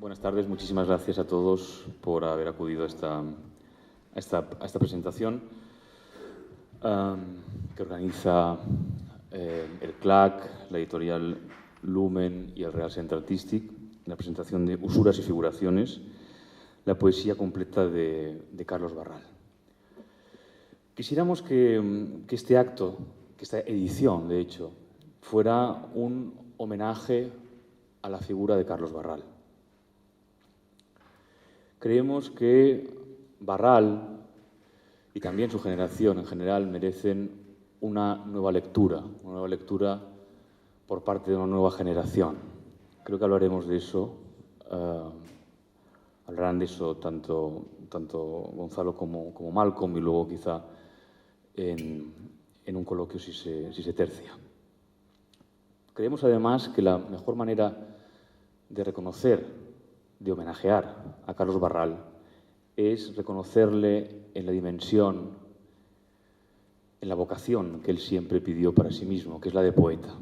Buenas tardes, muchísimas gracias a todos por haber acudido a esta presentación que organiza el CLAC, la editorial Lumen y el Real Centre Artístic, la presentación de Usuras y figuraciones, la poesía completa de Carlos Barral. Quisiéramos que este acto, que esta edición, de hecho, fuera un homenaje a la figura de Carlos Barral. Creemos que Barral y también su generación en general merecen una nueva lectura por parte de una nueva generación. Creo que hablaremos de eso, hablarán de eso tanto Gonzalo como Malcolm y luego quizá en un coloquio si se tercia. Creemos además que la mejor manera de reconocer, de homenajear a Carlos Barral es reconocerle en la dimensión, en la vocación que él siempre pidió para sí mismo, que es la de poeta.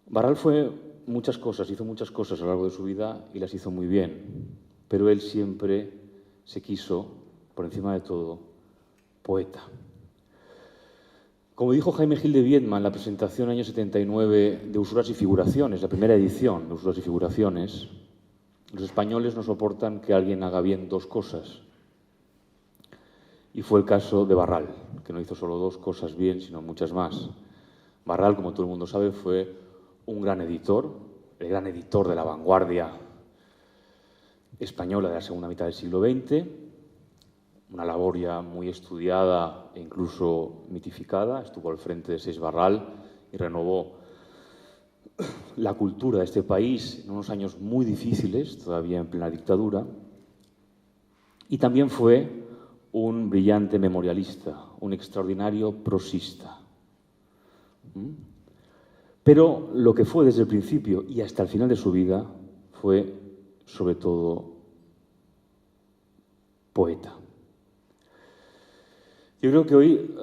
Barral fue muchas cosas, hizo muchas cosas a lo largo de su vida y las hizo muy bien, pero él siempre se quiso, por encima de todo, poeta. Como dijo Jaime Gil de Biedma en la presentación año 79 de Usuras y figuraciones, la primera edición de Usuras y figuraciones, los españoles no soportan que alguien haga bien dos cosas. Y fue el caso de Barral, que no hizo solo dos cosas bien, sino muchas más. Barral, como todo el mundo sabe, fue un gran editor, el gran editor de la vanguardia española de la segunda mitad del siglo XX, una labor ya muy estudiada e incluso mitificada. Estuvo al frente de Seix Barral y renovó la cultura de este país en unos años muy difíciles, todavía en plena dictadura. Y también fue un brillante memorialista, un extraordinario prosista. Pero lo que fue desde el principio y hasta el final de su vida fue, sobre todo, poeta. Yo creo que hoy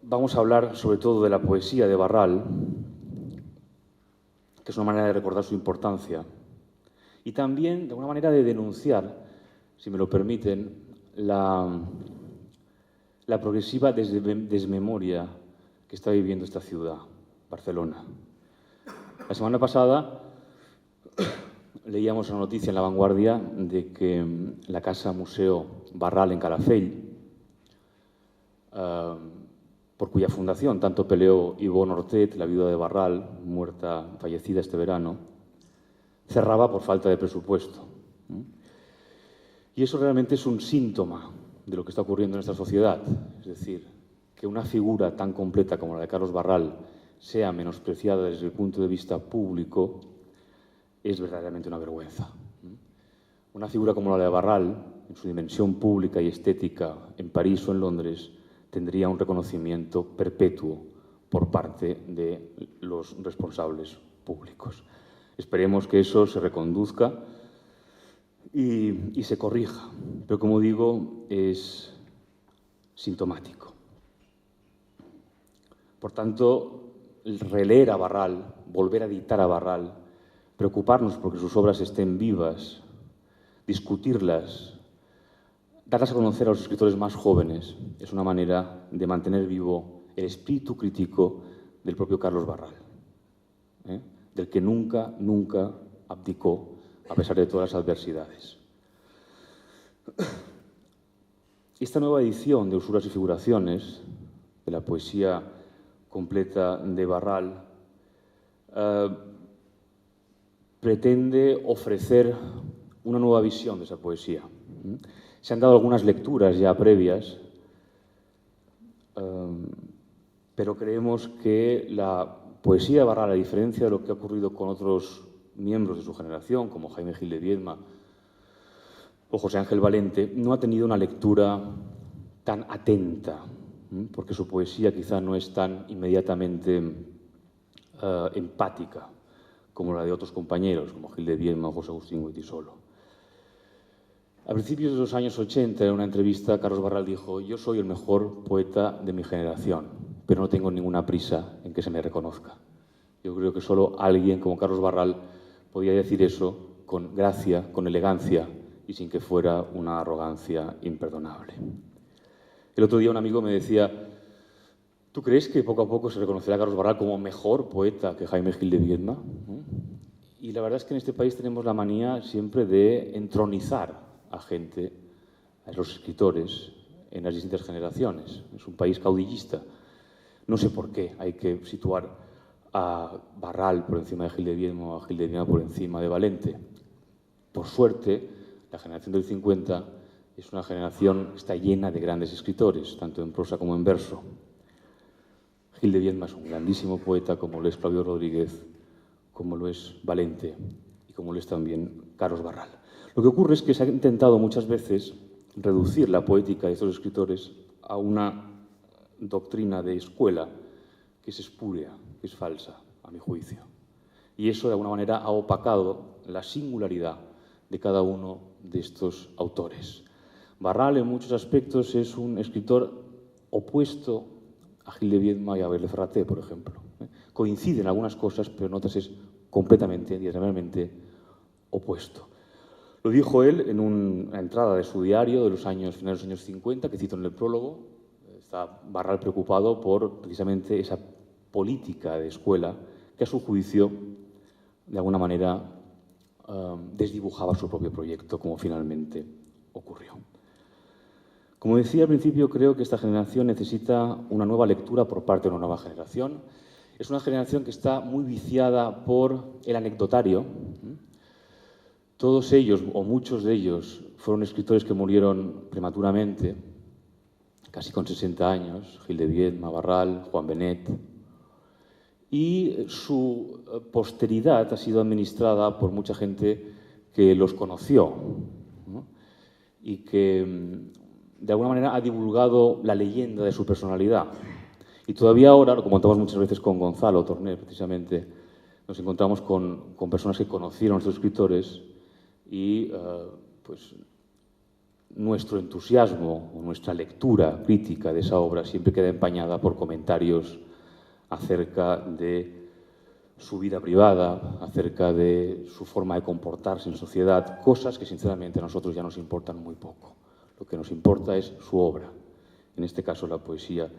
vamos a hablar sobre todo de la poesía de Barral, que es una manera de recordar su importancia, y también de una manera de denunciar, si me lo permiten, la progresiva desmemoria que está viviendo esta ciudad, Barcelona. La semana pasada leíamos una noticia en La Vanguardia de que la Casa Museo Barral en Calafell, por cuya fundación tanto peleó Ivonne Ortet, la viuda de Barral, fallecida este verano, cerraba por falta de presupuesto. Y eso realmente es un síntoma de lo que está ocurriendo en nuestra sociedad. Es decir, que una figura tan completa como la de Carlos Barral sea menospreciada desde el punto de vista público es verdaderamente una vergüenza. Una figura como la de Barral, en su dimensión pública y estética en París o en Londres, tendría un reconocimiento perpetuo por parte de los responsables públicos. Esperemos que eso se reconduzca y se corrija, pero como digo, es sintomático. Por tanto, releer a Barral, volver a editar a Barral, preocuparnos porque sus obras estén vivas, discutirlas, darlas a conocer a los escritores más jóvenes, es una manera de mantener vivo el espíritu crítico del propio Carlos Barral, del que nunca abdicó a pesar de todas las adversidades. Esta nueva edición de Usuras y figuraciones, de la poesía completa de Barral, pretende ofrecer una nueva visión de esa poesía. Se han dado algunas lecturas ya previas, pero creemos que la poesía de Barral, a diferencia de lo que ha ocurrido con otros miembros de su generación, como Jaime Gil de Biedma o José Ángel Valente, no ha tenido una lectura tan atenta, porque su poesía quizá no es tan inmediatamente empática como la de otros compañeros, como Gil de Biedma o José Agustín Goytisolo. A principios de los años 80, en una entrevista, Carlos Barral dijo: «Yo soy el mejor poeta de mi generación, pero no tengo ninguna prisa en que se me reconozca». Yo creo que solo alguien como Carlos Barral podía decir eso con gracia, con elegancia y sin que fuera una arrogancia imperdonable. El otro día un amigo me decía: ¿tú crees que poco a poco se reconocerá a Carlos Barral como mejor poeta que Jaime Gil de Viedma? Y la verdad es que en este país tenemos la manía siempre de entronizar a gente, a los escritores, en las distintas generaciones. Es un país caudillista. No sé por qué hay que situar a Barral por encima de Gil de Viedma o a Gil de Viedma por encima de Valente. Por suerte, la generación del 50 es una generación que está llena de grandes escritores, tanto en prosa como en verso. Gil de Viedma es un grandísimo poeta, como lo es Claudio Rodríguez, como lo es Valente y como lo es también Carlos Barral. Lo que ocurre es que se ha intentado muchas veces reducir la poética de estos escritores a una doctrina de escuela que es espúrea, que es falsa, a mi juicio. Y eso, de alguna manera, ha opacado la singularidad de cada uno de estos autores. Barral, en muchos aspectos, es un escritor opuesto a Gil de Viedma y a Abel de Ferraté, por ejemplo. Coinciden en algunas cosas, pero en otras es completamente, diametralmente opuesto. Lo dijo él en una entrada de su diario de los finales de los años 50, que cito en el prólogo. Está Barral preocupado por precisamente esa política de escuela que, a su juicio, de alguna manera desdibujaba su propio proyecto, como finalmente ocurrió. Como decía al principio, creo que esta generación necesita una nueva lectura por parte de una nueva generación. Es una generación que está muy viciada por el anecdotario. Todos ellos, o muchos de ellos, fueron escritores que murieron prematuramente, casi con 60 años, Gil de Viedma, Barral, Juan Benet. Y su posteridad ha sido administrada por mucha gente que los conoció, ¿no? Y que, de alguna manera, ha divulgado la leyenda de su personalidad. Y todavía ahora, lo comentamos muchas veces con Gonzalo Torné, precisamente, nos encontramos con personas que conocieron a estos escritores y pues, nuestro entusiasmo o nuestra lectura crítica de esa obra siempre queda empañada por comentarios acerca de su vida privada, acerca de su forma de comportarse en sociedad, cosas que sinceramente a nosotros ya nos importan muy poco. Lo que nos importa es su obra, en este caso la poesía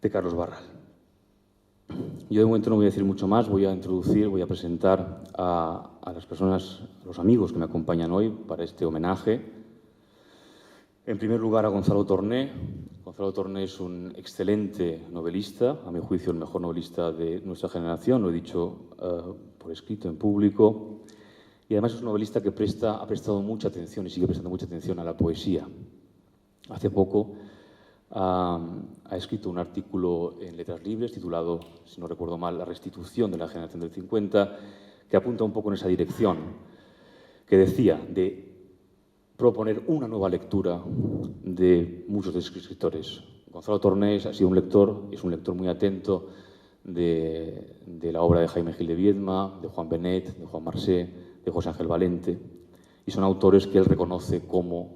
de Carlos Barral. Yo de momento no voy a decir mucho más, voy a presentar a las personas, a los amigos que me acompañan hoy para este homenaje. En primer lugar, a Gonzalo Torné. Gonzalo Torné es un excelente novelista, a mi juicio el mejor novelista de nuestra generación, lo he dicho por escrito, en público, y además es un novelista que ha prestado mucha atención y sigue prestando mucha atención a la poesía. Hace poco ha escrito un artículo en Letras Libres titulado, si no recuerdo mal, La restitución de la generación del 50, que apunta un poco en esa dirección, que decía de proponer una nueva lectura de muchos de estos escritores. Gonzalo Torné ha sido un lector, es un lector muy atento de la obra de Jaime Gil de Viedma, de Juan Benet, de Juan Marsé, de José Ángel Valente, y son autores que él reconoce como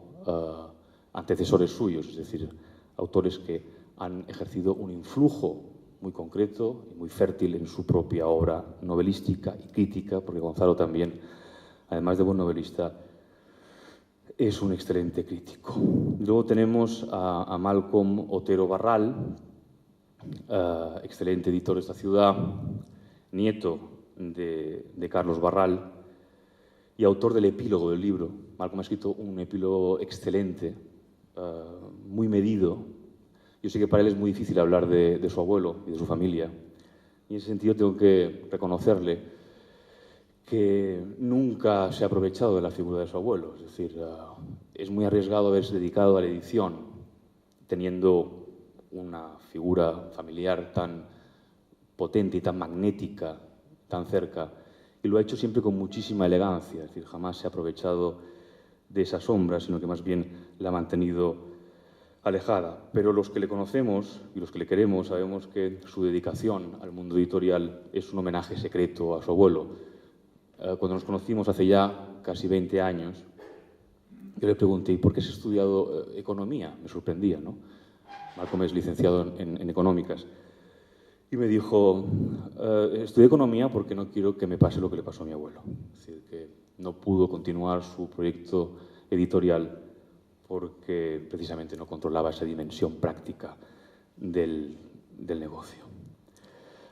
antecesores suyos, es decir, autores que han ejercido un influjo muy concreto y muy fértil en su propia obra novelística y crítica, porque Gonzalo también, además de buen novelista, es un excelente crítico. Luego tenemos a Malcolm Otero Barral, excelente editor de esta ciudad, nieto de Carlos Barral y autor del epílogo del libro. Malcolm ha escrito un epílogo excelente, muy medido. Yo sé que para él es muy difícil hablar de su abuelo y de su familia. Y en ese sentido tengo que reconocerle que nunca se ha aprovechado de la figura de su abuelo. Es decir, es muy arriesgado haberse dedicado a la edición, teniendo una figura familiar tan potente y tan magnética, tan cerca, y lo ha hecho siempre con muchísima elegancia. Es decir, jamás se ha aprovechado de esa sombra, sino que más bien la ha mantenido alejada. Pero los que le conocemos y los que le queremos sabemos que su dedicación al mundo editorial es un homenaje secreto a su abuelo. Cuando nos conocimos hace ya casi 20 años, yo le pregunté, ¿y por qué has estudiado economía? Me sorprendía, ¿no? Malcolm es licenciado en económicas. Y me dijo, estudié economía porque no quiero que me pase lo que le pasó a mi abuelo. Es decir, que no pudo continuar su proyecto editorial porque precisamente no controlaba esa dimensión práctica del negocio.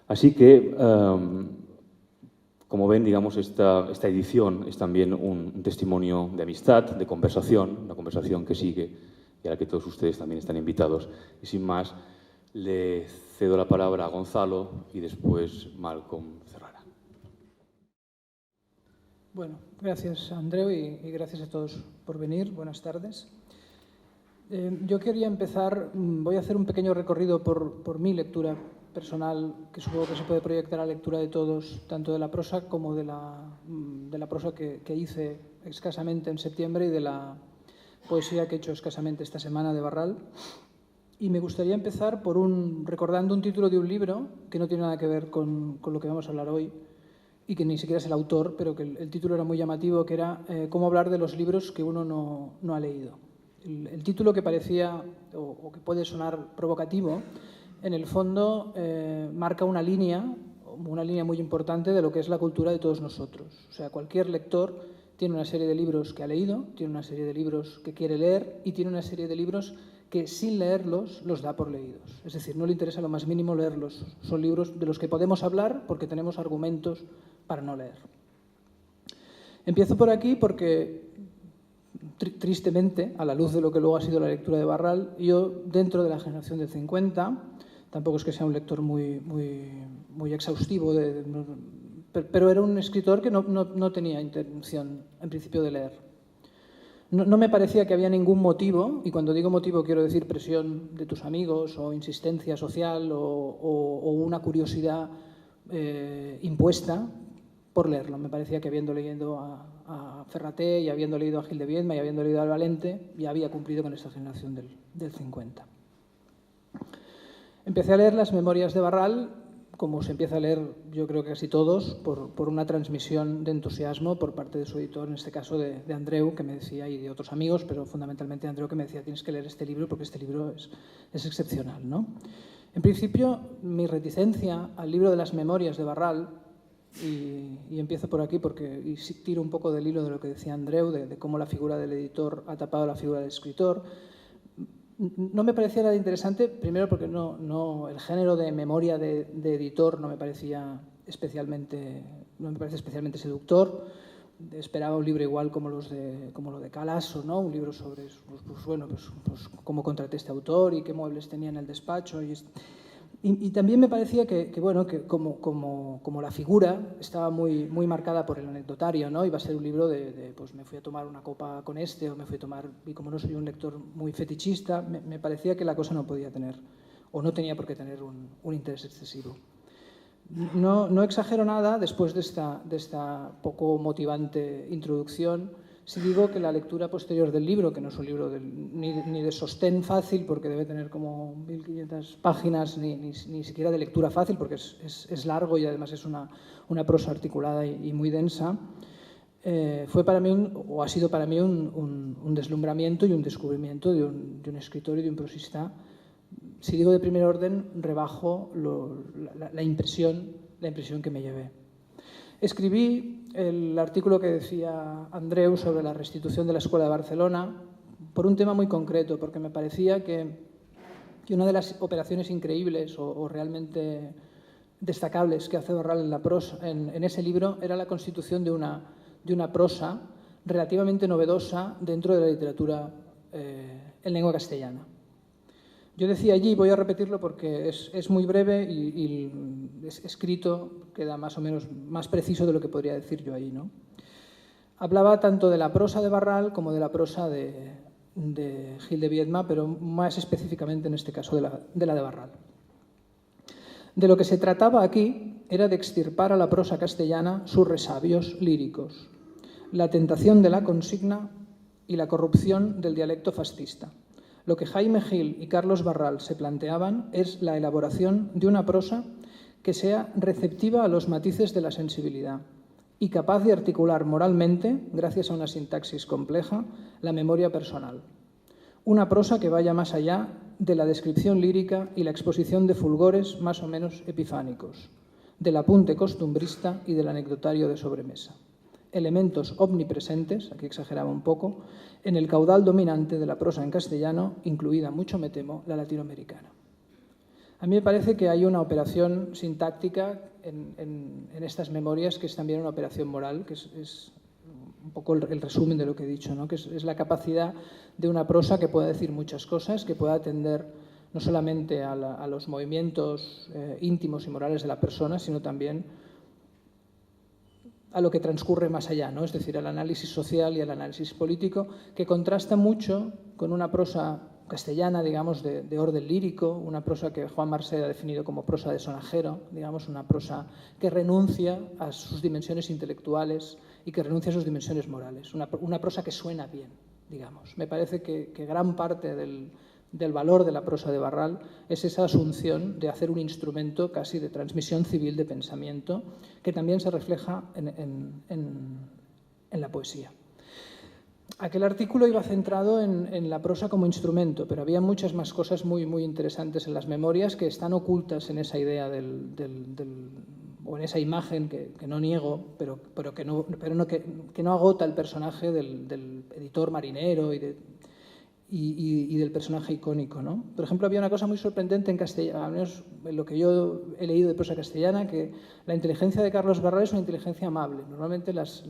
Así que, como ven, digamos, esta edición es también un testimonio de amistad, de conversación, una conversación que sigue y a la que todos ustedes también están invitados. Y sin más, le cedo la palabra a Gonzalo y después Malcolm cerrará. Bueno, gracias Andreu y gracias a todos por venir. Buenas tardes. Yo quería empezar, voy a hacer un pequeño recorrido por mi lectura personal, que supongo que se puede proyectar a la lectura de todos, tanto de la prosa como de la prosa que hice escasamente en septiembre y de la poesía que he hecho escasamente esta semana de Barral. Y me gustaría empezar recordando un título de un libro que no tiene nada que ver con lo que vamos a hablar hoy y que ni siquiera es el autor, pero que el título era muy llamativo, que era Cómo hablar de los libros que uno no ha leído. El título que parecía o que puede sonar provocativo, en el fondo marca una línea muy importante de lo que es la cultura de todos nosotros. O sea, cualquier lector tiene una serie de libros que ha leído, tiene una serie de libros que quiere leer y tiene una serie de libros que sin leerlos los da por leídos. Es decir, no le interesa lo más mínimo leerlos. Son libros de los que podemos hablar porque tenemos argumentos para no leer. Empiezo por aquí porque, tristemente, a la luz de lo que luego ha sido la lectura de Barral, yo, dentro de la generación del 50, tampoco es que sea un lector muy exhaustivo, pero era un escritor que no tenía intención, en principio, de leer. No me parecía que había ningún motivo, y cuando digo motivo quiero decir presión de tus amigos o insistencia social o una curiosidad impuesta por leerlo. Me parecía que habiendo leído a Ferraté y habiendo leído a Gil de Viedma y habiendo leído a Valente, ya había cumplido con esta generación del 50. Empecé a leer las memorias de Barral, como se empieza a leer, yo creo que casi todos, por una transmisión de entusiasmo por parte de su editor, en este caso de Andreu, que me decía, y de otros amigos, pero fundamentalmente Andreu, que me decía, tienes que leer este libro porque este libro es excepcional, ¿no? En principio, mi reticencia al libro de las memorias de Barral, y empiezo por aquí porque tiro un poco del hilo de lo que decía Andreu, de cómo la figura del editor ha tapado la figura del escritor. No me parecía nada interesante, primero porque el género de memoria de editor no me parece especialmente seductor. Esperaba un libro igual como lo de Calasso, ¿no? Un libro sobre cómo contraté este autor y qué muebles tenía en el despacho. Y también me parecía que como la figura estaba muy marcada por el anecdotario, ¿no? Iba a ser un libro pues me fui a tomar una copa con este, o me fui a tomar, y como no soy un lector muy fetichista, me parecía que la cosa no podía tener, o no tenía por qué tener un interés excesivo. No exagero nada después de esta poco motivante introducción, si digo que la lectura posterior del libro, que no es un libro ni de sostén fácil, porque debe tener como 1500 páginas, ni siquiera de lectura fácil, porque es largo y además es una prosa articulada y muy densa, fue para mí ha sido para mí un deslumbramiento y un descubrimiento de un escritor y de un prosista. Si digo de primer orden, rebajo la impresión que me llevé. Escribí el artículo que decía Andreu sobre la restitución de la Escuela de Barcelona por un tema muy concreto, porque me parecía que una de las operaciones increíbles o realmente destacables que hace Barral en ese libro era la constitución de una prosa relativamente novedosa dentro de la literatura en lengua castellana. Yo decía allí, voy a repetirlo porque es muy breve y escrito queda más o menos más preciso de lo que podría decir yo ahí, ¿no? Hablaba tanto de la prosa de Barral como de la prosa de Gil de Viedma, pero más específicamente en este caso de la de Barral. De lo que se trataba aquí era de extirpar a la prosa castellana sus resabios líricos, la tentación de la consigna y la corrupción del dialecto fascista. Lo que Jaime Gil y Carlos Barral se planteaban es la elaboración de una prosa que sea receptiva a los matices de la sensibilidad y capaz de articular moralmente, gracias a una sintaxis compleja, la memoria personal. Una prosa que vaya más allá de la descripción lírica y la exposición de fulgores más o menos epifánicos, del apunte costumbrista y del anecdotario de sobremesa. elementos omnipresentes, aquí exageraba un poco, en el caudal dominante de la prosa en castellano, incluida, mucho me temo, la latinoamericana. A mí me parece que hay una operación sintáctica en estas memorias que es también una operación moral, que es un poco el resumen de lo que he dicho, ¿no? Que es la capacidad de una prosa que pueda decir muchas cosas, que pueda atender no solamente a los movimientos íntimos y morales de la persona, sino también a lo que transcurre más allá, ¿no? Es decir, al análisis social y al análisis político, que contrasta mucho con una prosa castellana, digamos, de orden lírico, una prosa que Juan Marsé ha definido como prosa de sonajero, digamos, una prosa que renuncia a sus dimensiones intelectuales y que renuncia a sus dimensiones morales, una prosa que suena bien, digamos. Me parece que gran parte del valor de la prosa de Barral es esa asunción de hacer un instrumento casi de transmisión civil de pensamiento que también se refleja en la poesía. Aquel artículo iba centrado en la prosa como instrumento, pero había muchas más cosas muy, muy interesantes en las memorias que están ocultas en esa idea o en esa imagen que no niego, pero que no agota el personaje del editor marinero y del personaje icónico, ¿no? Por ejemplo, había una cosa muy sorprendente en castellano, al menos en lo que yo he leído de prosa castellana, que la inteligencia de Carlos Barral es una inteligencia amable. Normalmente las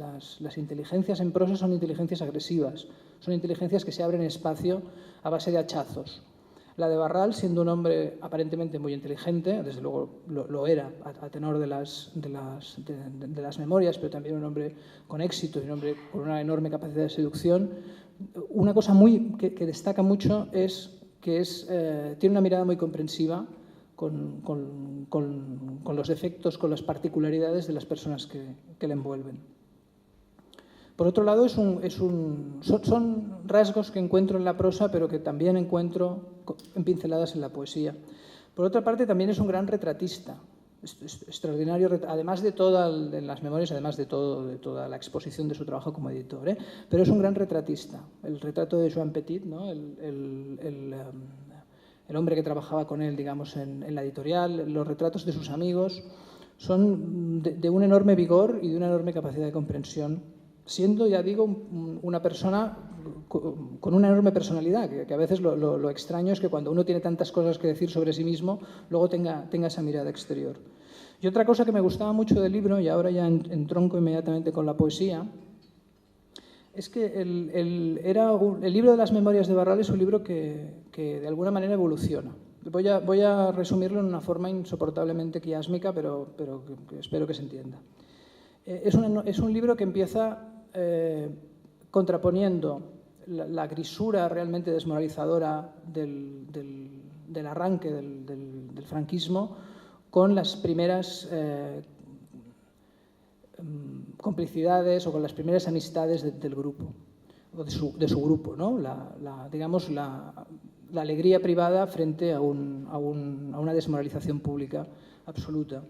inteligencias en prosa son inteligencias agresivas, son inteligencias que se abren espacio a base de hachazos. La de Barral, siendo un hombre aparentemente muy inteligente, desde luego lo era a tenor de las memorias, pero también un hombre con éxito y un hombre con una enorme capacidad de seducción, una cosa que destaca mucho es que tiene una mirada muy comprensiva con los defectos, con las particularidades de las personas que le envuelven. Por otro lado, son rasgos que encuentro en la prosa, pero que también encuentro en pinceladas en la poesía. Por otra parte, también es un gran retratista, extraordinario, además de todas las memorias, además de toda la exposición de su trabajo como editor, pero es un gran retratista. El retrato de Joan Petit, ¿no? el hombre que trabajaba con él, digamos, en la editorial, los retratos de sus amigos, son de un enorme vigor y de una enorme capacidad de comprensión, siendo, ya digo, una persona con una enorme personalidad, que a veces lo extraño es que cuando uno tiene tantas cosas que decir sobre sí mismo, luego tenga esa mirada exterior. Y otra cosa que me gustaba mucho del libro, y ahora ya entronco inmediatamente con la poesía, es que el libro de las memorias de Barral es un libro que de alguna manera evoluciona. Voy a resumirlo en una forma insoportablemente quiásmica, pero que espero que se entienda. Es un libro que empieza contraponiendo la grisura realmente desmoralizadora del arranque del franquismo con las primeras complicidades o con las primeras amistades del grupo, o de su grupo, ¿no? Digamos, la alegría privada frente a una desmoralización pública absoluta.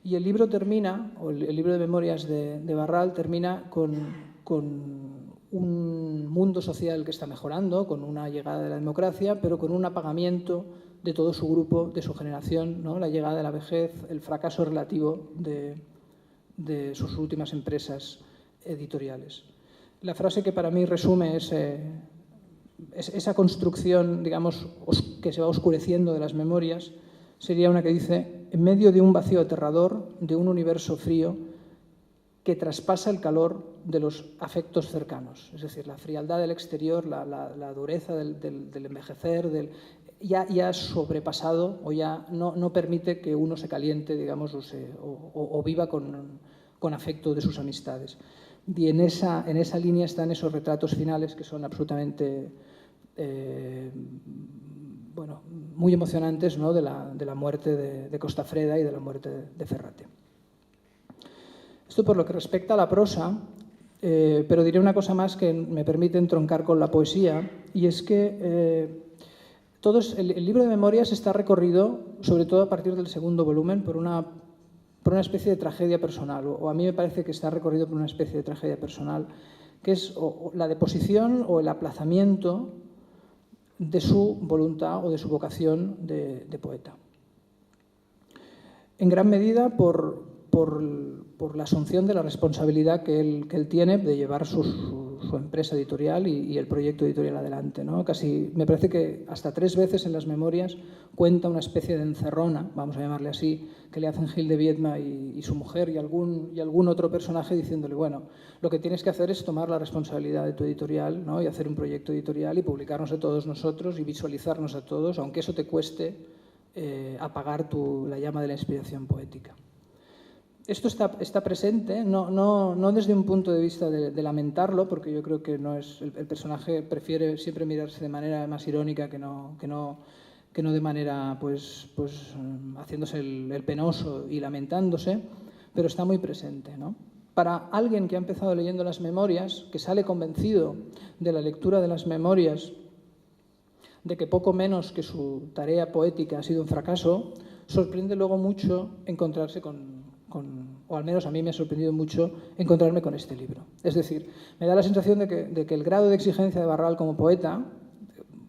Y el libro termina, o el libro de memorias de Barral termina con un mundo social que está mejorando, con una llegada de la democracia, pero con un apagamiento de todo su grupo, de su generación, ¿no? La llegada de la vejez, el fracaso relativo de sus últimas empresas editoriales. La frase que para mí resume esa construcción, digamos, que se va oscureciendo de las memorias, sería una que dice: en medio de un vacío aterrador, de un universo frío que traspasa el calor de los afectos cercanos. Es decir, la frialdad del exterior, la dureza del envejecer, ya sobrepasado o ya no permite que uno se caliente, digamos, o viva con afecto de sus amistades. Y en esa línea están esos retratos finales que son absolutamente muy emocionantes, ¿no? de la muerte de Costafreda y de la muerte de Ferrate. Esto por lo que respecta a la prosa, pero diré una cosa más que me permite entroncar con la poesía, y es que el libro de memorias está recorrido, sobre todo a partir del segundo volumen, por una especie de tragedia personal, o a mí me parece que está recorrido por una especie de tragedia personal, que es la deposición o el aplazamiento de su voluntad o de su vocación de poeta. En gran medida por por la asunción de la responsabilidad que él tiene de llevar su empresa editorial y el proyecto editorial adelante, ¿no? Casi, me parece que hasta 3 veces en las memorias cuenta una especie de encerrona, vamos a llamarle así, que le hacen Gil de Viedma y su mujer y algún otro personaje diciéndole, bueno, lo que tienes que hacer es tomar la responsabilidad de tu editorial, ¿no? Y hacer un proyecto editorial y publicarnos a todos nosotros y visualizarnos a todos, aunque eso te cueste apagar la llama de la inspiración poética. Esto está presente, no desde un punto de vista de lamentarlo, porque yo creo que no es, el personaje prefiere siempre mirarse de manera más irónica que no de manera pues haciéndose el penoso y lamentándose, pero está muy presente, ¿no? Para alguien que ha empezado leyendo las memorias, que sale convencido de la lectura de las memorias, de que poco menos que su tarea poética ha sido un fracaso, sorprende luego mucho encontrarse o al menos a mí me ha sorprendido mucho encontrarme con este libro. Es decir, me da la sensación de que el grado de exigencia de Barral como poeta,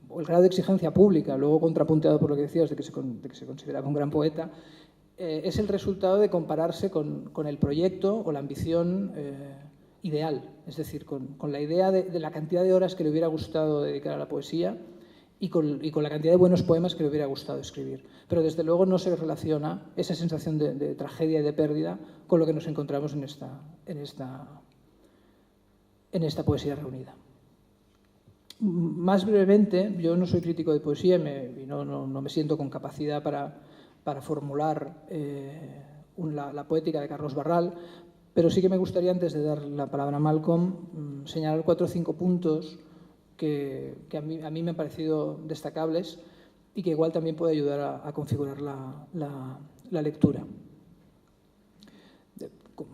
o el grado de exigencia pública, luego contrapunteado por lo que decías de que se consideraba un gran poeta, es el resultado de compararse con el proyecto o la ambición ideal, es decir, con la idea de la cantidad de horas que le hubiera gustado dedicar a la poesía y con la cantidad de buenos poemas que le hubiera gustado escribir. Pero desde luego no se relaciona esa sensación de tragedia y de pérdida con lo que nos encontramos en esta poesía reunida. Más brevemente, yo no soy crítico de poesía y no me siento con capacidad para formular la poética de Carlos Barral, pero sí que me gustaría, antes de dar la palabra a Malcolm, señalar 4 o 5 puntos que a mí me han parecido destacables y que igual también puede ayudar a configurar la lectura.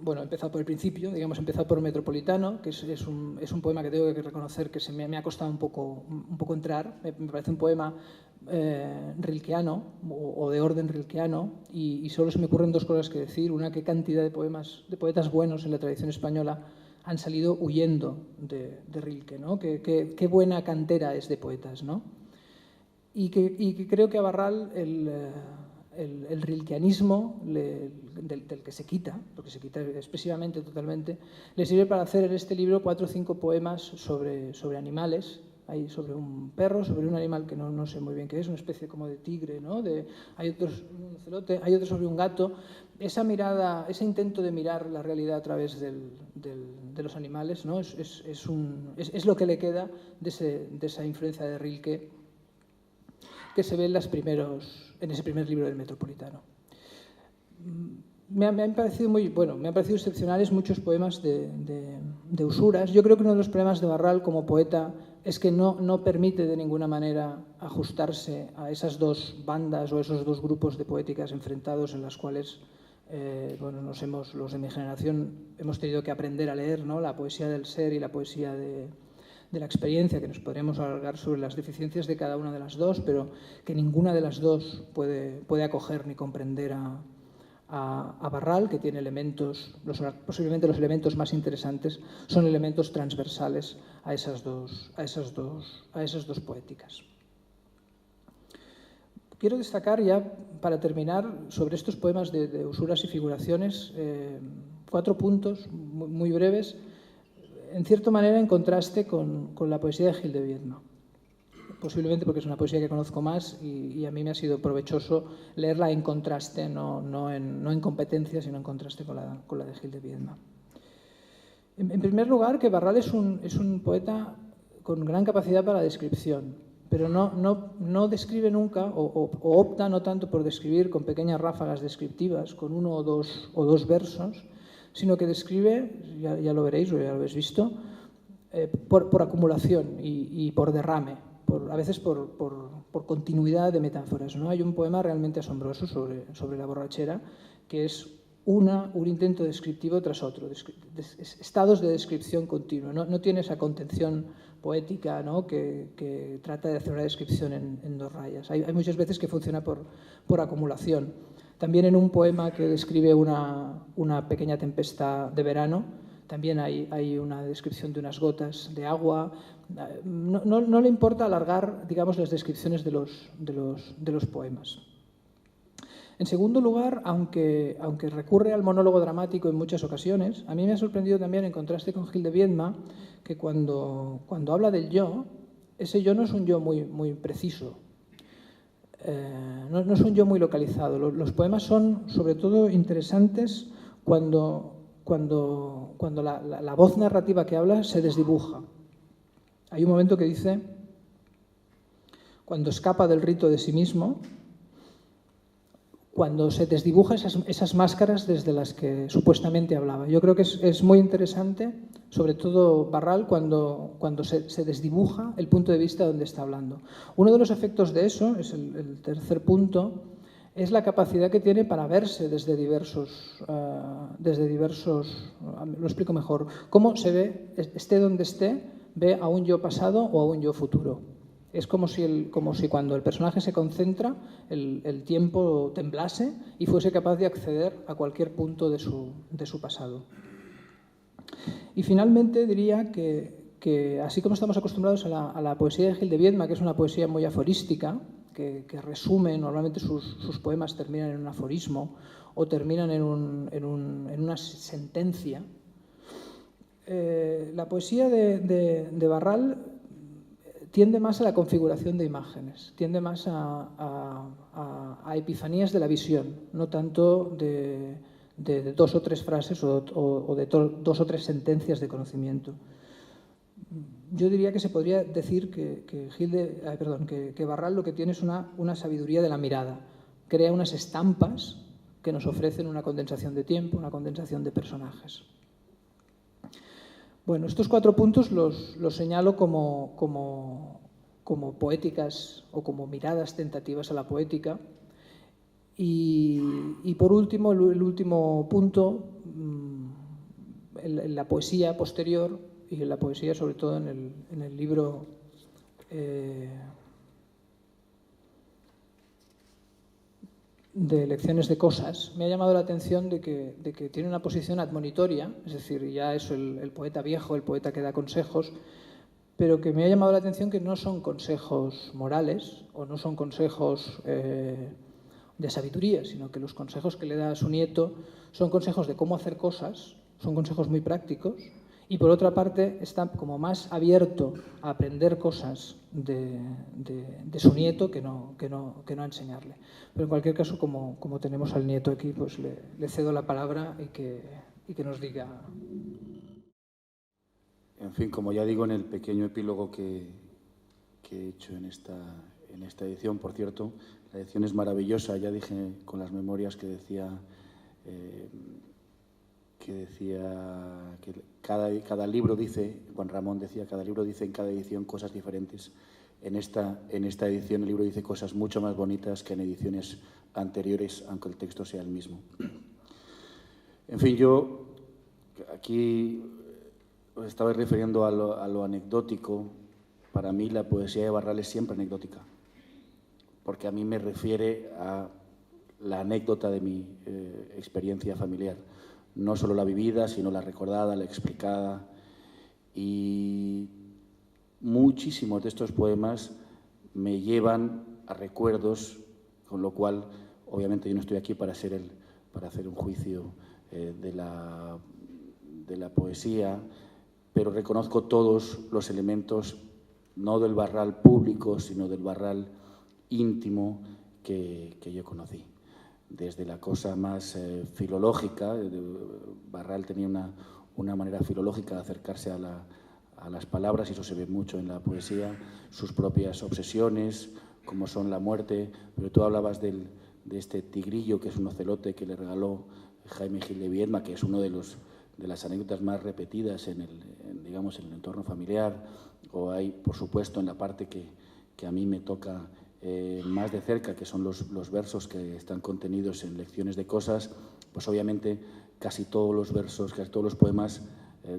Bueno, he empezado por el principio, digamos, he empezado por Metropolitano, que es un poema que tengo que reconocer que me ha costado un poco entrar. Me parece un poema rilkeano o de orden rilkeano y solo se me ocurren 2 cosas que decir. Una, qué cantidad de poetas buenos en la tradición española han salido huyendo de Rilke, ¿no? Qué buena cantera es de poetas, ¿no? Y que creo que a Barral el rilkeanismo del que se quita, porque se quita expresivamente totalmente, le sirve para hacer en este libro 4 o 5 poemas sobre animales. Hay sobre un perro, sobre un animal que no sé muy bien qué es, una especie como de tigre, ¿no? Hay otros, un celote, hay otro sobre un gato. Esa mirada, ese intento de mirar la realidad a través de los animales, ¿no? Es lo que le queda de esa influencia de Rilke que se ve en ese primer libro del Metropolitano. Me han parecido excepcionales muchos poemas de Usuras. Yo creo que uno de los problemas de Barral como poeta es que no permite de ninguna manera ajustarse a esas 2 bandas o esos 2 grupos de poéticas enfrentados en las cuales los de mi generación hemos tenido que aprender a leer, ¿no? La poesía del ser y la poesía de la experiencia, que nos podríamos alargar sobre las deficiencias de cada una de las 2, pero que ninguna de las 2 puede acoger ni comprender a Barral, que tiene elementos, posiblemente los elementos más interesantes son elementos transversales a esas dos poéticas. Quiero destacar ya, para terminar, sobre estos poemas de usuras y figuraciones, 4 puntos muy breves, en cierta manera en contraste con la poesía de Gil de Viedma. Posiblemente porque es una poesía que conozco más y a mí me ha sido provechoso leerla en contraste, no en competencia, sino en contraste con la de Gil de Viedma. En primer lugar, que Barral es un poeta con gran capacidad para la descripción, pero no describe nunca o opta no tanto por describir con pequeñas ráfagas descriptivas, con 1 o 2 versos, sino que describe, ya lo veréis o ya lo habéis visto, por acumulación y por derrame, a veces por continuidad de metáforas, ¿no? Hay un poema realmente asombroso sobre la borrachera que es un intento descriptivo tras otro, estados de descripción continua. No tiene esa contención poética, ¿no? que trata de hacer una descripción en 2 rayas. Hay muchas veces que funciona por acumulación. También en un poema que describe una pequeña tempestad de verano, también hay una descripción de unas gotas de agua. No le importa alargar, digamos, las descripciones de los poemas. En segundo lugar, aunque recurre al monólogo dramático en muchas ocasiones, a mí me ha sorprendido también, en contraste con Gil de Viedma, que cuando habla del yo, ese yo no es un yo muy preciso, no es un yo muy localizado. Los poemas son, sobre todo, interesantes cuando la voz narrativa que habla se desdibuja. Hay un momento que dice, cuando escapa del rito de sí mismo, cuando se desdibuja esas máscaras desde las que supuestamente hablaba. Yo creo que es muy interesante, sobre todo Barral, cuando se desdibuja el punto de vista donde está hablando. Uno de los efectos de eso, es el tercer punto, es la capacidad que tiene para verse desde diversos, lo explico mejor, cómo se ve, esté donde esté, ve a un yo pasado o a un yo futuro. Es como si cuando el personaje se concentra, el tiempo temblase y fuese capaz de acceder a cualquier punto de su pasado. Y finalmente diría que así como estamos acostumbrados a la poesía de Gil de Viedma, que es una poesía muy aforística, que resume, normalmente sus poemas terminan en un aforismo o terminan en una sentencia, la poesía de Barral tiende más a la configuración de imágenes, tiende más a epifanías de la visión, no tanto de dos o tres frases o de dos o tres sentencias de conocimiento. Yo diría que se podría decir que Barral lo que tiene es una sabiduría de la mirada, crea unas estampas que nos ofrecen una condensación de tiempo, una condensación de personajes. Bueno, estos 4 puntos los señalo como poéticas o como miradas tentativas a la poética. Y por último, el último punto, en la poesía posterior y en la poesía sobre todo en el libro de Lecciones de Cosas, me ha llamado la atención de que tiene una posición admonitoria, es decir, ya es el poeta viejo, el poeta que da consejos, pero que me ha llamado la atención que no son consejos morales o no son consejos de sabiduría, sino que los consejos que le da a su nieto son consejos de cómo hacer cosas, son consejos muy prácticos, y por otra parte está como más abierto a aprender cosas de su nieto que no a enseñarle. Pero en cualquier caso, como tenemos al nieto aquí, pues le cedo la palabra y que nos diga. En fin, como ya digo en el pequeño epílogo que he hecho en esta edición, por cierto, la edición es maravillosa. Ya dije con las memorias que decía que cada libro dice, Juan Ramón decía, cada libro dice en cada edición cosas diferentes. En esta edición el libro dice cosas mucho más bonitas que en ediciones anteriores, aunque el texto sea el mismo. En fin, yo aquí os estaba refiriendo a lo anecdótico. Para mí la poesía de Barral es siempre anecdótica, porque a mí me refiere a la anécdota de mi experiencia familiar. No solo la vivida, sino la recordada, la explicada. Y muchísimos de estos poemas me llevan a recuerdos, con lo cual, obviamente, yo no estoy aquí para hacer un juicio de la poesía, pero reconozco todos los elementos, no del Barral público, sino del Barral íntimo que yo conocí. Desde la cosa más filológica, Barral tenía una manera filológica de acercarse a las palabras, y eso se ve mucho en la poesía, sus propias obsesiones, como son la muerte, pero tú hablabas de este tigrillo, que es un ocelote que le regaló Jaime Gil de Viedma, que es uno de las anécdotas más repetidas en el entorno familiar, o hay, por supuesto, en la parte que a mí me toca más de cerca, que son los versos que están contenidos en Lecciones de Cosas, pues obviamente casi todos los versos, casi todos los poemas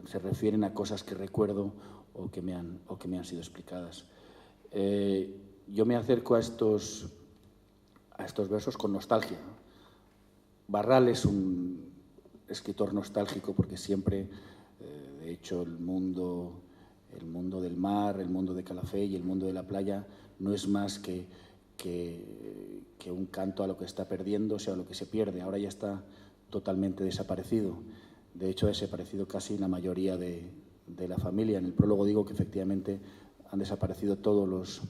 se refieren a cosas que recuerdo o que me han sido explicadas. Yo me acerco a estos versos con nostalgia. Barral es un escritor nostálgico porque siempre, de hecho, el mundo del mar, el mundo de Calafell y el mundo de la playa no es más que que un canto a lo que está perdiéndose, a lo que se pierde. Ahora ya está totalmente desaparecido. De hecho, ha desaparecido casi la mayoría de la familia. En el prólogo digo que efectivamente han desaparecido todos los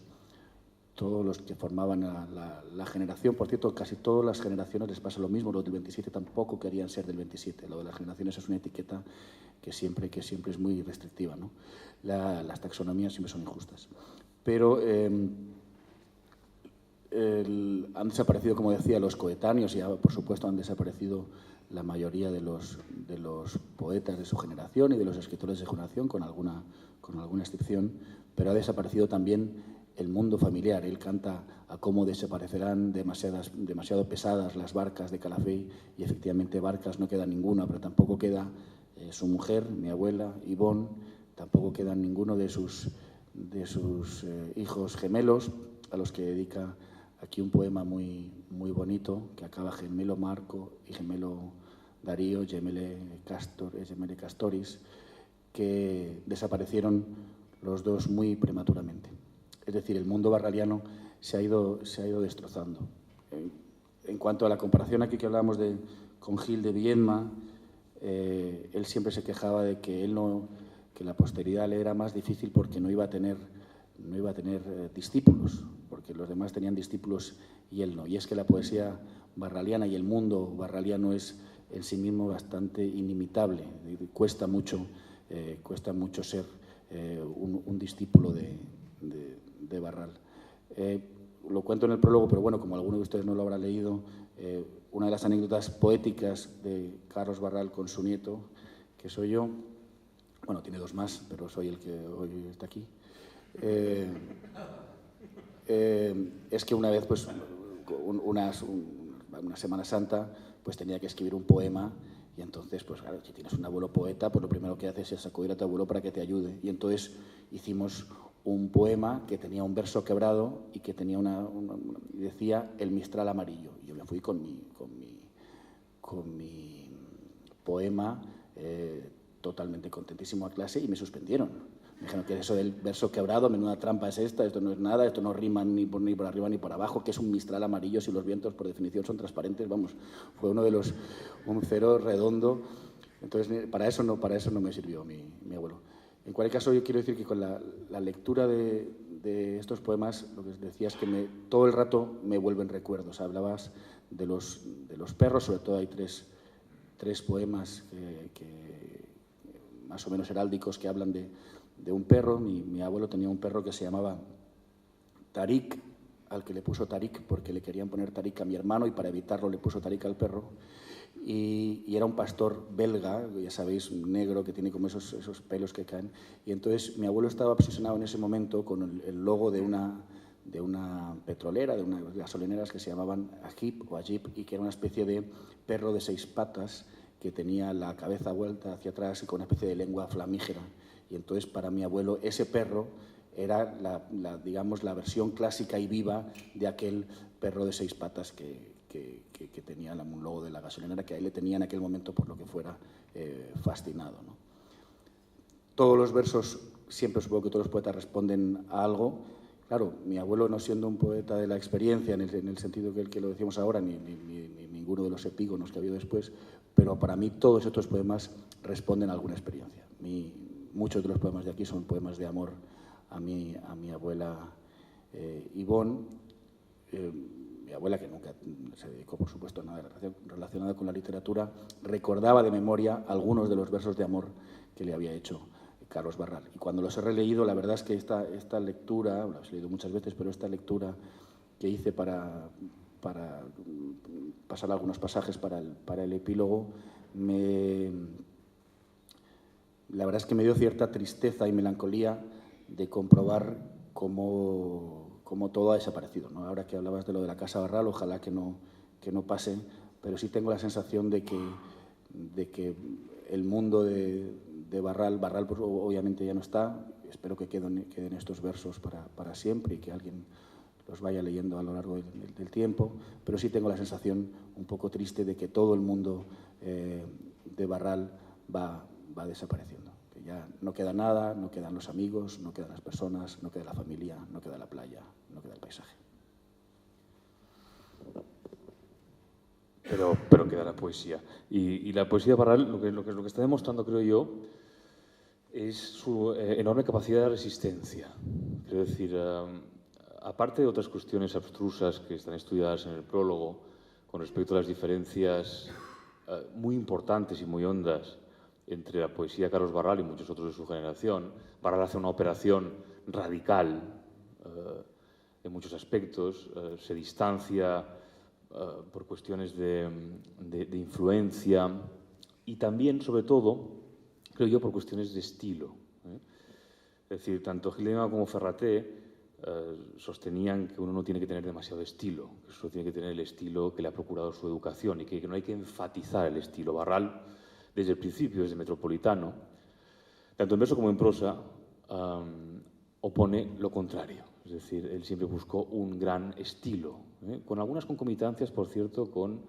que formaban la generación. Por cierto, casi todas las generaciones les pasa lo mismo. Los del 27 tampoco querían ser del 27. Lo de las generaciones es una etiqueta que siempre es muy restrictiva, ¿no? Las taxonomías siempre son injustas. Pero han desaparecido, como decía, los coetáneos y, por supuesto, han desaparecido la mayoría de los poetas de su generación y de los escritores de su generación, con alguna excepción, pero ha desaparecido también el mundo familiar. Él canta a cómo desaparecerán demasiado pesadas las barcas de Calafell, y efectivamente barcas no queda ninguna, pero tampoco queda su mujer, mi abuela, Ivonne, tampoco queda ninguno de sus hijos gemelos, a los que dedica aquí un poema muy bonito, que acaba gemelo Marco y gemelo Darío, gemele Castoris, que desaparecieron los dos muy prematuramente. Es decir, el mundo barraliano se ha ido destrozando. En cuanto a la comparación aquí que hablábamos con Gil de Viedma, él siempre se quejaba de que la posteridad le era más difícil porque no iba a tener discípulos, porque los demás tenían discípulos y él no. Y es que la poesía barraliana y el mundo barraliano es en sí mismo bastante inimitable. Cuesta mucho ser un discípulo de Barral. Lo cuento en el prólogo, pero bueno, como alguno de ustedes no lo habrá leído, una de las anécdotas poéticas de Carlos Barral con su nieto, que soy yo, bueno, tiene dos más, pero soy el que hoy está aquí, es que una vez, pues, una Semana Santa, pues tenía que escribir un poema, y entonces, pues claro, si tienes un abuelo poeta, pues lo primero que haces es acudir a tu abuelo para que te ayude. Y entonces hicimos un poema que tenía un verso quebrado y que tenía y decía el Mistral amarillo. Y yo me fui con mi poema totalmente contentísimo a clase y me suspendieron. Me dijeron que eso del verso quebrado, menuda trampa es esta, esto no es nada, esto no rima ni por arriba ni por abajo, que es un Mistral amarillo si los vientos por definición son transparentes. Vamos, fue un cero redondo. Entonces, para eso no me sirvió mi abuelo. En cualquier caso, yo quiero decir que con la lectura de estos poemas, lo que decía es que todo el rato me vuelven recuerdos. Hablabas de los perros, sobre todo hay tres poemas que más o menos heráldicos que hablan de un perro. Mi abuelo tenía un perro que se llamaba Tarik, al que le puso Tarik porque le querían poner Tarik a mi hermano y para evitarlo le puso Tarik al perro. Y era un pastor belga, ya sabéis, negro, que tiene como esos pelos que caen. Y entonces mi abuelo estaba obsesionado en ese momento con el logo de una petrolera, de unas gasolineras que se llamaban Ajip o Ajip, y que era una especie de perro de 6 patas que tenía la cabeza vuelta hacia atrás y con una especie de lengua flamígera. Y entonces para mi abuelo ese perro era digamos, la versión clásica y viva de aquel perro de 6 patas que tenía un logo de la gasolinera, que a él le tenía en aquel momento, por lo que fuera, fascinado, ¿no? Todos los versos, siempre supongo que todos los poetas responden a algo. Claro, mi abuelo, no siendo un poeta de la experiencia en el sentido que lo decimos ahora, ni ninguno de los epígonos que ha habido después, pero para mí todos estos poemas responden a alguna experiencia. Muchos de los poemas de aquí son poemas de amor a mi abuela Ivonne, mi abuela, que nunca se dedicó, por supuesto, a nada relacionado con la literatura, recordaba de memoria algunos de los versos de amor que le había hecho Carlos Barral. Y cuando los he releído, la verdad es que esta lectura, la he leído muchas veces, pero esta lectura que hice para pasar algunos pasajes para el epílogo, la verdad es que me dio cierta tristeza y melancolía de comprobar cómo todo ha desaparecido, ¿no? Ahora que hablabas de lo de la Casa Barral, ojalá que no pase, pero sí tengo la sensación de que el mundo de Barral pues, obviamente ya no está. Espero que queden estos versos para siempre y que alguien los vaya leyendo a lo largo del tiempo, pero sí tengo la sensación un poco triste de que todo el mundo de Barral va desapareciendo. Que ya no queda nada, no quedan los amigos, no quedan las personas, no queda la familia, no queda la playa, no queda el paisaje. pero queda la poesía. Y la poesía de Barral, lo que está demostrando, creo yo, es su enorme capacidad de resistencia. Quiero decir, aparte de otras cuestiones abstrusas que están estudiadas en el prólogo, con respecto a las diferencias muy importantes y muy hondas entre la poesía de Carlos Barral y muchos otros de su generación, Barral hace una operación radical en muchos aspectos, se distancia por cuestiones de influencia y también, sobre todo, creo yo, por cuestiones de estilo. Es decir, tanto Gilema como Ferraté sostenían que uno no tiene que tener demasiado estilo, que solo tiene que tener el estilo que le ha procurado su educación y que no hay que enfatizar el estilo. Barral, desde el principio, desde Metropolitano, tanto en verso como en prosa, opone lo contrario. Es decir, él siempre buscó un gran estilo, con algunas concomitancias, por cierto, con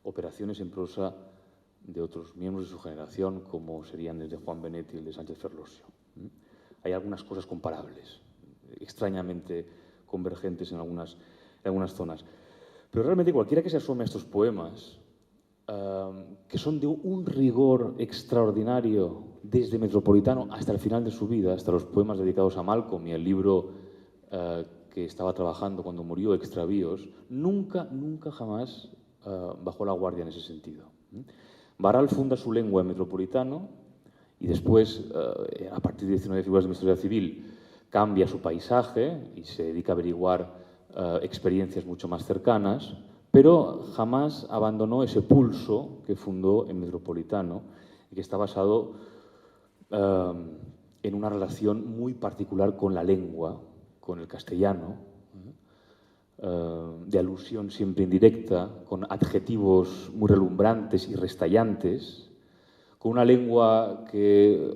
operaciones en prosa de otros miembros de su generación, como serían el de Juan Benet y el de Sánchez Ferlosio. Hay algunas cosas comparables, extrañamente convergentes en algunas zonas. Pero realmente cualquiera que se asome a estos poemas, que son de un rigor extraordinario desde Metropolitano hasta el final de su vida, hasta los poemas dedicados a Malcolm y el libro que estaba trabajando cuando murió, Extravíos, nunca jamás bajó la guardia en ese sentido. Barral funda su lengua en Metropolitano y después, a partir de 19 figuras de mi historia civil, cambia su paisaje y se dedica a averiguar experiencias mucho más cercanas, pero jamás abandonó ese pulso que fundó en Metropolitano y que está basado en una relación muy particular con la lengua, con el castellano, de alusión siempre indirecta, con adjetivos muy relumbrantes y restallantes, con una lengua que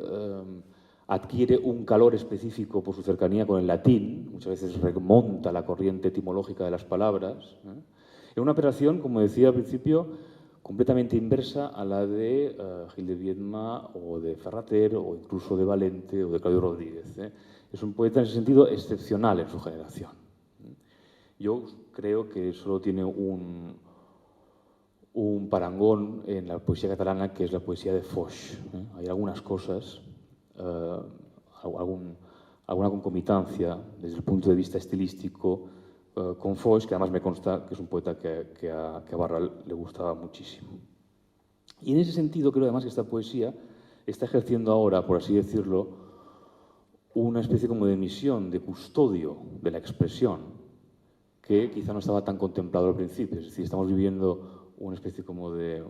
adquiere un calor específico por su cercanía con el latín, muchas veces remonta la corriente etimológica de las palabras. En una operación, como decía al principio, completamente inversa a la de Gil de Viedma o de Ferrater o incluso de Valente o de Claudio Rodríguez. Es un poeta en ese sentido excepcional en su generación. Yo creo que solo tiene un parangón en la poesía catalana, que es la poesía de Foix. Hay algunas cosas, alguna concomitancia desde el punto de vista estilístico con Foix, que además me consta que es un poeta que a Barral le gustaba muchísimo. Y en ese sentido creo además que esta poesía está ejerciendo ahora, por así decirlo, una especie como de misión, de custodio de la expresión, que quizá no estaba tan contemplado al principio. Es decir, estamos viviendo una especie como de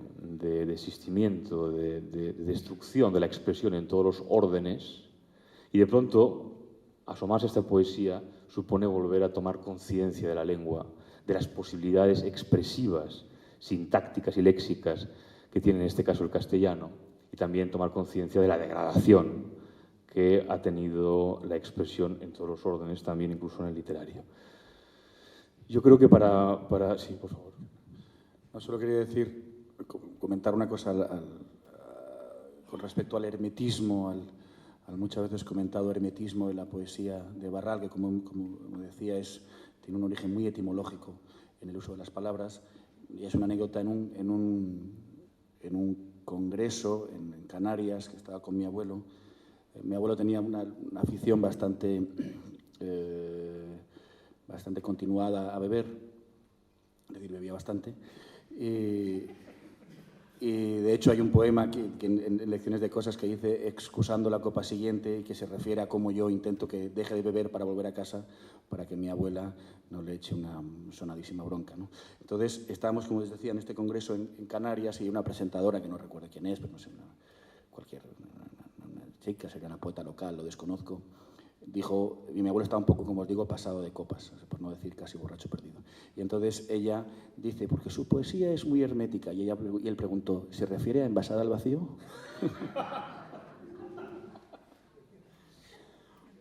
desistimiento, de destrucción de la expresión en todos los órdenes, y de pronto asomarse a esta poesía supone volver a tomar conciencia de la lengua, de las posibilidades expresivas, sintácticas y léxicas que tiene en este caso el castellano, y también tomar conciencia de la degradación que ha tenido la expresión en todos los órdenes, también incluso en el literario. Yo creo que para... Sí, por favor. No, solo quería decir, comentar una cosa con respecto al hermetismo, al muchas veces comentado hermetismo de la poesía de Barral, que como decía tiene un origen muy etimológico en el uso de las palabras, y es una anécdota en un congreso en Canarias, que estaba con mi abuelo. Mi abuelo tenía una afición bastante continuada a beber, es decir, bebía bastante. Y de hecho hay un poema que en Lecciones de Cosas que dice excusando la copa siguiente, y que se refiere a cómo yo intento que deje de beber para volver a casa para que mi abuela no le eche una sonadísima bronca, ¿no? Entonces estábamos, como les decía, en este congreso en Canarias, y una presentadora, que no recuerdo quién es, pero no sé, una chica, sería una poeta local, lo desconozco, dijo, y mi abuelo estaba un poco, como os digo, pasado de copas, por no decir casi borracho perdido. Y entonces ella dice, porque su poesía es muy hermética, y él preguntó, ¿se refiere a envasada al vacío?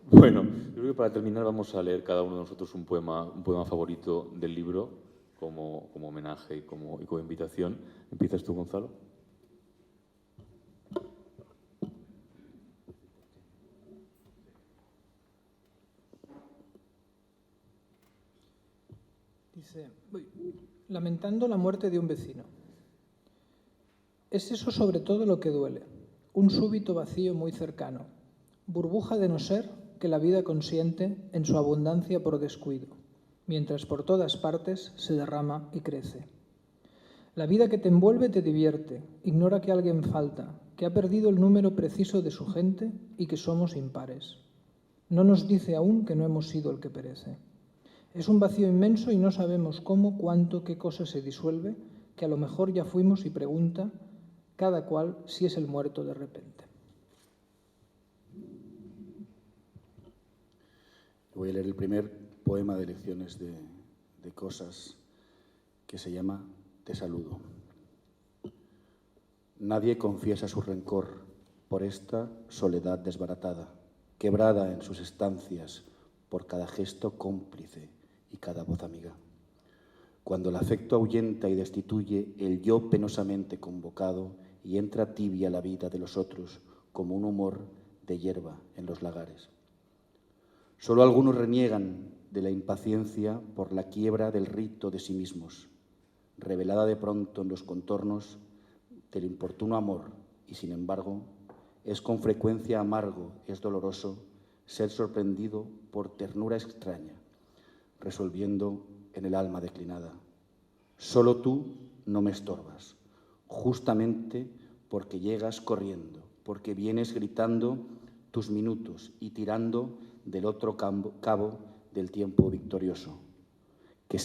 Bueno, yo creo que para terminar vamos a leer cada uno de nosotros un poema favorito del libro, como homenaje y como invitación. ¿Empiezas tú, Gonzalo? Dice, lamentando la muerte de un vecino. Es eso sobre todo lo que duele, un súbito vacío muy cercano, burbuja de no ser que la vida consiente en su abundancia por descuido, mientras por todas partes se derrama y crece. La vida que te envuelve te divierte, ignora que alguien falta, que ha perdido el número preciso de su gente y que somos impares. No nos dice aún que no hemos sido el que perece. Es un vacío inmenso y no sabemos cómo, cuánto, qué cosa se disuelve, que a lo mejor ya fuimos y pregunta cada cual si es el muerto de repente. Voy a leer el primer poema de Lecciones de Cosas, que se llama Te saludo. Nadie confiesa su rencor por esta soledad desbaratada, quebrada en sus estancias por cada gesto cómplice y cada voz amiga. Cuando el afecto ahuyenta y destituye el yo penosamente convocado y entra tibia la vida de los otros como un humor de hierba en los lagares. Solo algunos reniegan de la impaciencia por la quiebra del rito de sí mismos, revelada de pronto en los contornos del importuno amor, y sin embargo es con frecuencia amargo, es doloroso ser sorprendido por ternura extraña, resolviendo en el alma declinada. Solo tú no me estorbas, justamente porque llegas corriendo, porque vienes gritando tus minutos y tirando del otro cabo del tiempo victorioso, que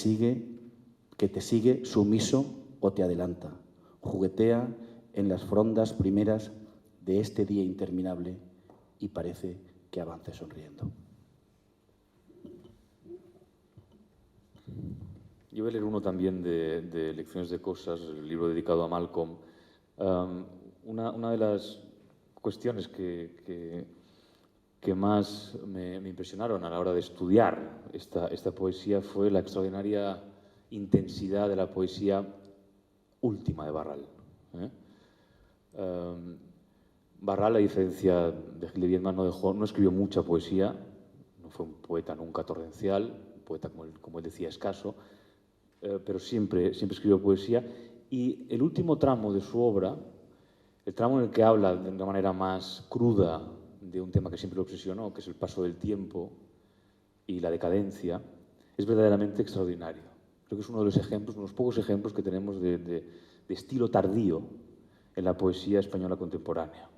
te sigue sumiso o te adelanta, juguetea en las frondas primeras de este día interminable y parece que avance sonriendo. Yo voy a leer uno también de Lecciones de Cosas, el libro dedicado a Malcolm. Una de las cuestiones que más me impresionaron a la hora de estudiar esta poesía fue la extraordinaria intensidad de la poesía última de Barral. Barral, a diferencia de Gil de Viedma, no escribió mucha poesía, no fue un poeta nunca torrencial, un poeta, como él decía, escaso, pero siempre escribió poesía. Y el último tramo de su obra, el tramo en el que habla de una manera más cruda de un tema que siempre lo obsesionó, que es el paso del tiempo y la decadencia, es verdaderamente extraordinario. Creo que es uno de los pocos ejemplos que tenemos de estilo tardío en la poesía española contemporánea.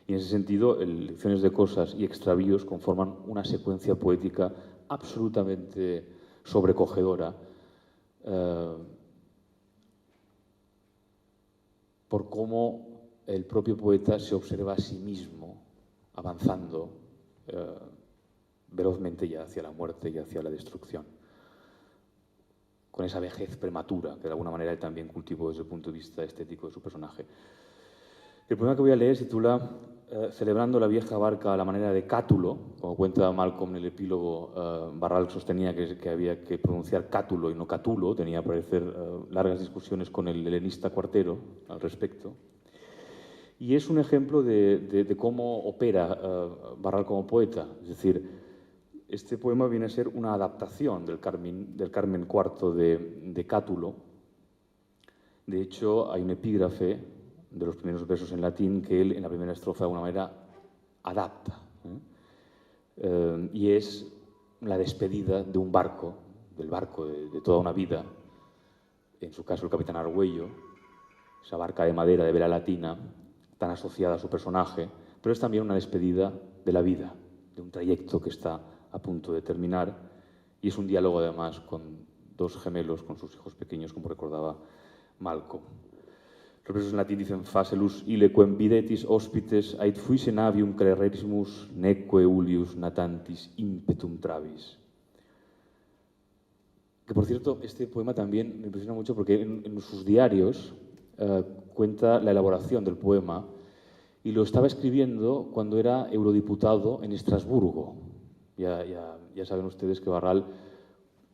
Y en ese sentido, Lecciones de Cosas y Extravíos conforman una secuencia poética absolutamente sobrecogedora por cómo el propio poeta se observa a sí mismo avanzando velozmente ya hacia la muerte y hacia la destrucción, con esa vejez prematura que de alguna manera él también cultivó desde el punto de vista estético de su personaje. El poema que voy a leer se titula Celebrando la vieja barca a la manera de Cátulo. Como cuenta Malcolm en el epílogo, Barral sostenía que había que pronunciar Cátulo y no Catulo. Tenía, al parecer, largas discusiones con el helenista Cuartero al respecto. Y es un ejemplo de cómo opera Barral como poeta. Es decir, este poema viene a ser una adaptación del Carmen IV de Cátulo. De hecho, hay un epígrafe de los primeros versos en latín que él en la primera estrofa de alguna manera adapta. Y es la despedida de un barco, del barco de toda una vida, en su caso el capitán Argüello, esa barca de madera de vela latina, tan asociada a su personaje, pero es también una despedida de la vida, de un trayecto que está a punto de terminar, y es un diálogo además con dos gemelos, con sus hijos pequeños, como recordaba Malcolm. Los versos en latín dicen Facelus ille quem videtis hospites ait fuisse navium crererissimus neque ulius natantis impetum travis. Que, por cierto, este poema también me impresiona mucho porque en sus diarios cuenta la elaboración del poema y lo estaba escribiendo cuando era eurodiputado en Estrasburgo. Ya saben ustedes que Barral,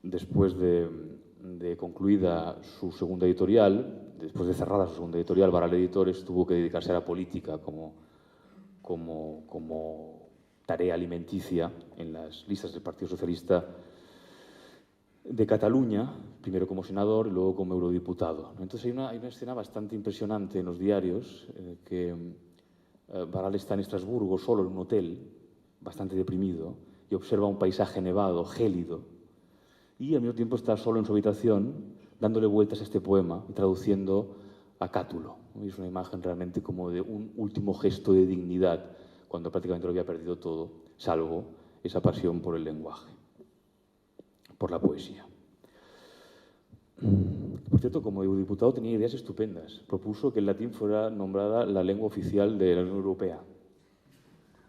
después de concluida su segunda editorial, después de cerrada su segunda editorial, Barral Editores tuvo que dedicarse a la política como tarea alimenticia en las listas del Partido Socialista de Cataluña, primero como senador y luego como eurodiputado. Entonces hay una escena bastante impresionante en los diarios, que Barral está en Estrasburgo solo en un hotel, bastante deprimido, y observa un paisaje nevado, gélido, y al mismo tiempo está solo en su habitación dándole vueltas a este poema y traduciendo a Cátulo. Y es una imagen realmente como de un último gesto de dignidad, cuando prácticamente lo había perdido todo, salvo esa pasión por el lenguaje, por la poesía. Por cierto, como eurodiputado tenía ideas estupendas. Propuso que el latín fuera nombrada la lengua oficial de la Unión Europea.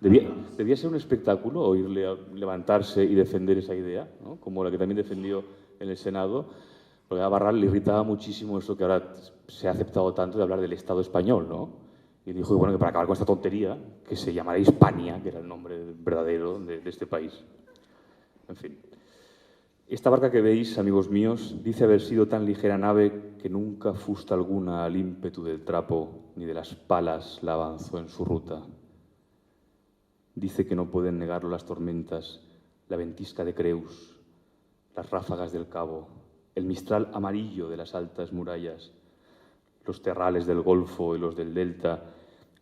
Debía ser un espectáculo oírle levantarse y defender esa idea, ¿no? Como la que también defendió en el Senado, porque a Barral le irritaba muchísimo eso que ahora se ha aceptado tanto de hablar del Estado español, ¿no? Y dijo, bueno, que para acabar con esta tontería, que se llamara Hispania, que era el nombre verdadero de este país. En fin. Esta barca que veis, amigos míos, dice haber sido tan ligera nave que nunca fusta alguna al ímpetu del trapo ni de las palas la avanzó en su ruta. Dice que no pueden negarlo las tormentas, la ventisca de Creus, las ráfagas del cabo, el mistral amarillo de las altas murallas, los terrales del Golfo y los del Delta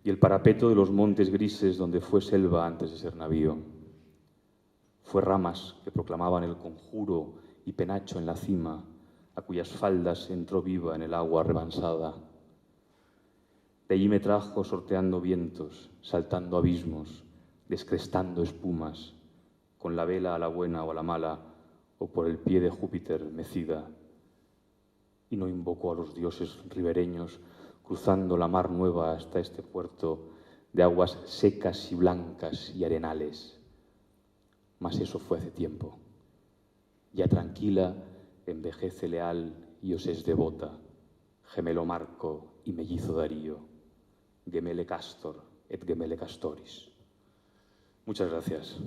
y el parapeto de los montes grises donde fue selva antes de ser navío. Fue ramas que proclamaban el conjuro y penacho en la cima, a cuyas faldas entró viva en el agua rebansada. De allí me trajo sorteando vientos, saltando abismos, descrestando espumas, con la vela a la buena o a la mala, o por el pie de Júpiter mecida. Y no invocó a los dioses ribereños, cruzando la mar nueva hasta este puerto de aguas secas y blancas y arenales. Mas eso fue hace tiempo. Ya tranquila, envejece leal y os es devota, gemelo Marco y mellizo Darío, gemele Castor et gemele Castoris. Muchas gracias.